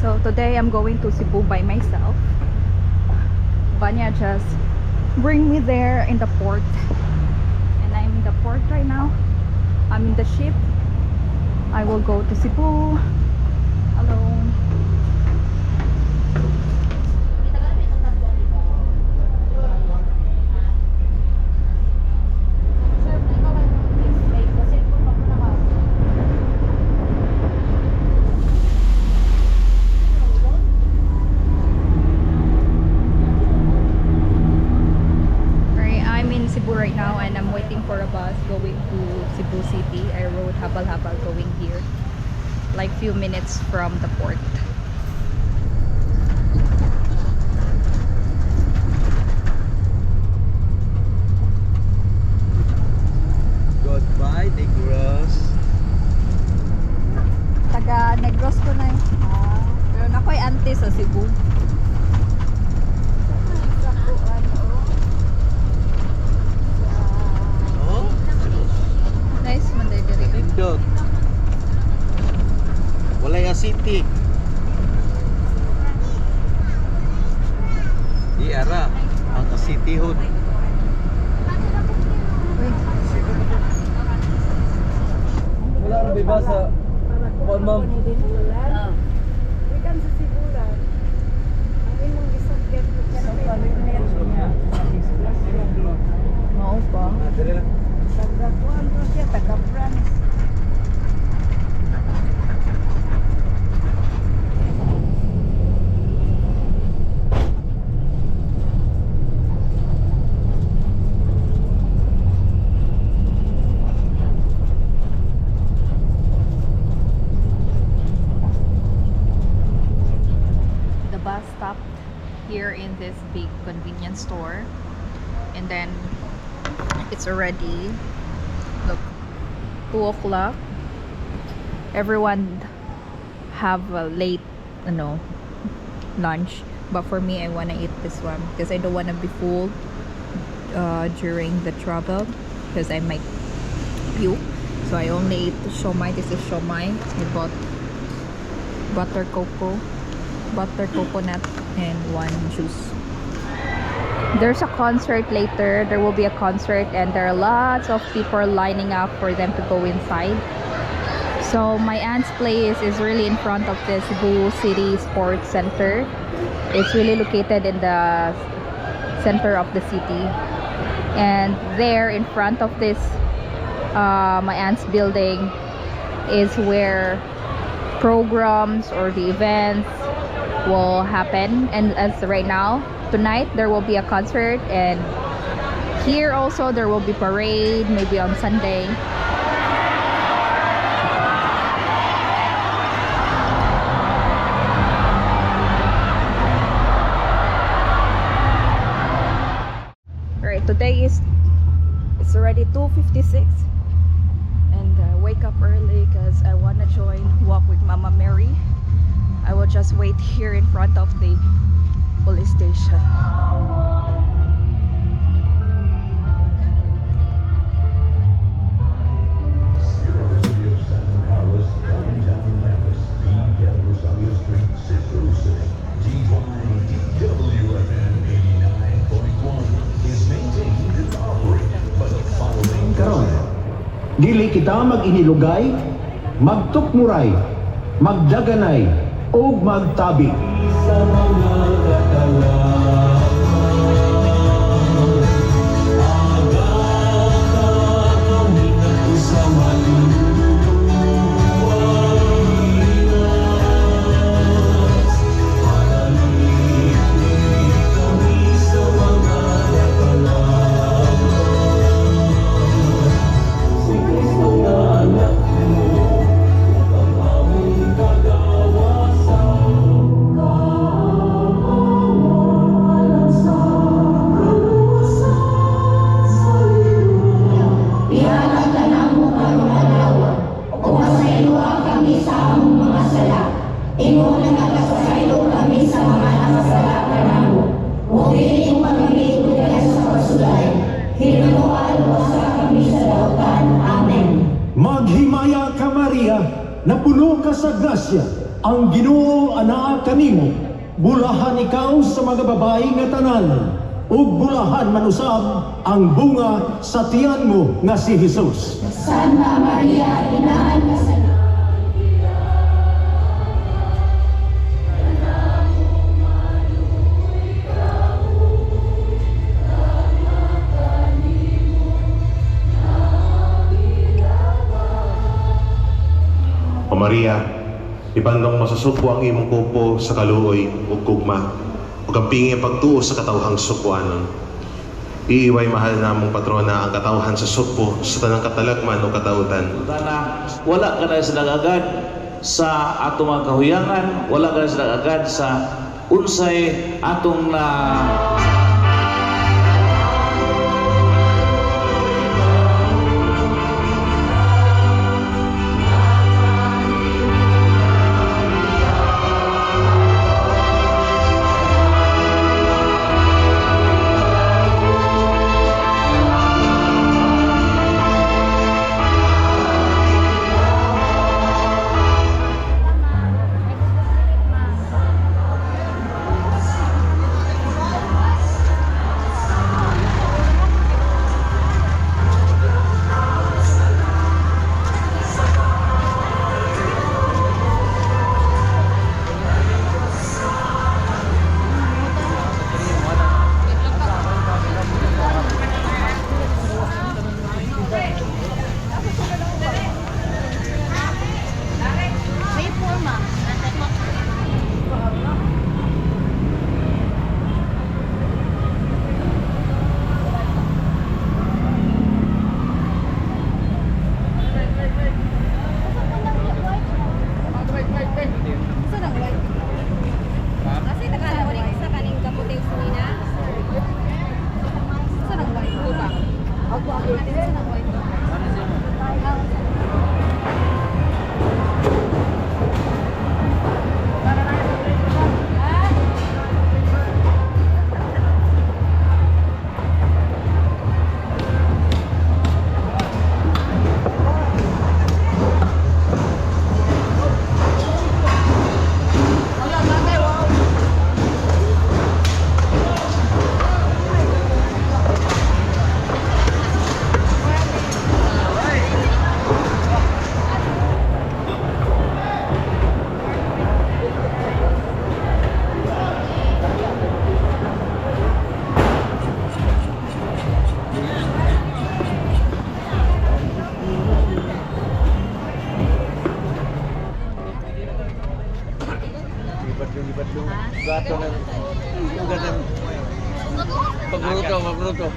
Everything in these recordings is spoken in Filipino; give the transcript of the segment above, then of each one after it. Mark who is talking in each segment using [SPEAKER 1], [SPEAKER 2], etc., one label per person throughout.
[SPEAKER 1] So today I'm going to Cebu by myself. Vanya just bring me there in the port, and I'm in the port right now. I'm in the ship. I will go to Cebu alone. Right now, and I'm waiting for a bus going to Cebu City. I rode habal-habal going here, like few minutes from the port.
[SPEAKER 2] Goodbye, Negros.
[SPEAKER 1] Taga Negros ko na pero nakoy auntie sa Cebu. Nice man dahil dito.
[SPEAKER 2] Indot. Walay nga city. Di ara ang city hood. Wala nang bibasa. Kuan ma'am.
[SPEAKER 3] Wikan sa Sibulan. Ang imong gisakyan ko sa pamilya niya.
[SPEAKER 1] Mao pa.
[SPEAKER 3] Taga-kuan to siya, taga-France.
[SPEAKER 1] The bus stopped here in this big convenience store, and then it's already, look, 2 o'clock. Everyone have a late lunch, but for me I wanna eat this one because I don't wanna be full during the travel because I might puke. So I only ate the siomai. This is siomai. I bought butter coconut and one juice. There's a concert later. There will be a concert, and there are lots of people lining up for them to go inside. So my aunt's place is really in front of the Cebu City Sports Center. It's really located in the center of the city, and there in front of this my aunt's building is where programs or the events will happen. And as right now, tonight there will be a concert, and here also there will be parade maybe on Sunday. Right, today it's already 2:56, and I wake up early because I want to join Walk with Mama Mary. I will just wait here in front of the police station.
[SPEAKER 4] Karon, dili kita mag-inilugay, magtukmuray, magdaganay, o magtabi. Sa mga maghimaya ka, Maria, na puno ka sa grasya. Ang Ginoo anaa kanimo, bulahan ikaw sa mga babae nga tanan, ug bulahan man usab ang bunga sa tiyan mo nga si Jesus.
[SPEAKER 5] Santa Maria, Inaan ka sa
[SPEAKER 6] O Maria, ibandong masasupo ang imong kupo sa kaluoy ug gugma, ug ang pingi pagtuo sa katawhang supuanon. Iiway mahal namong patrona ang katawhan sa supo sa tanang katalagman o katautan.
[SPEAKER 7] Na wala ka na sila agad sa atong mga kahuyangan, wala ka na sila agad sa unsay atong na
[SPEAKER 2] gato ng pagruto.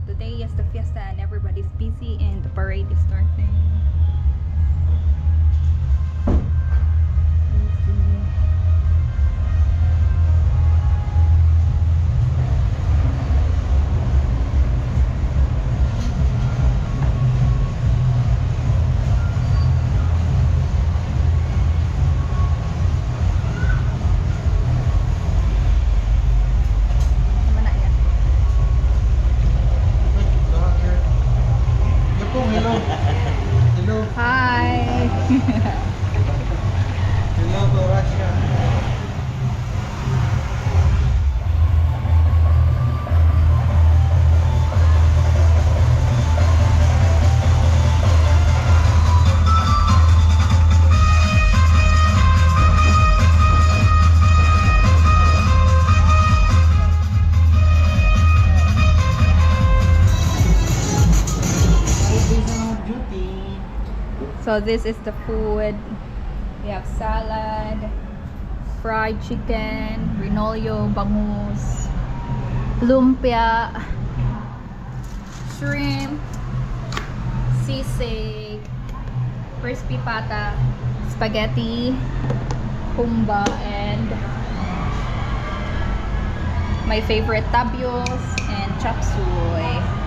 [SPEAKER 1] Today is the fiesta and everybody's busy and the parade is starting. Let's see. So this is the food. We have salad, fried chicken, rinolyo, bangus, lumpia, shrimp, sisig, crispy pata, spaghetti, humba, and my favorite tabios and chop suey.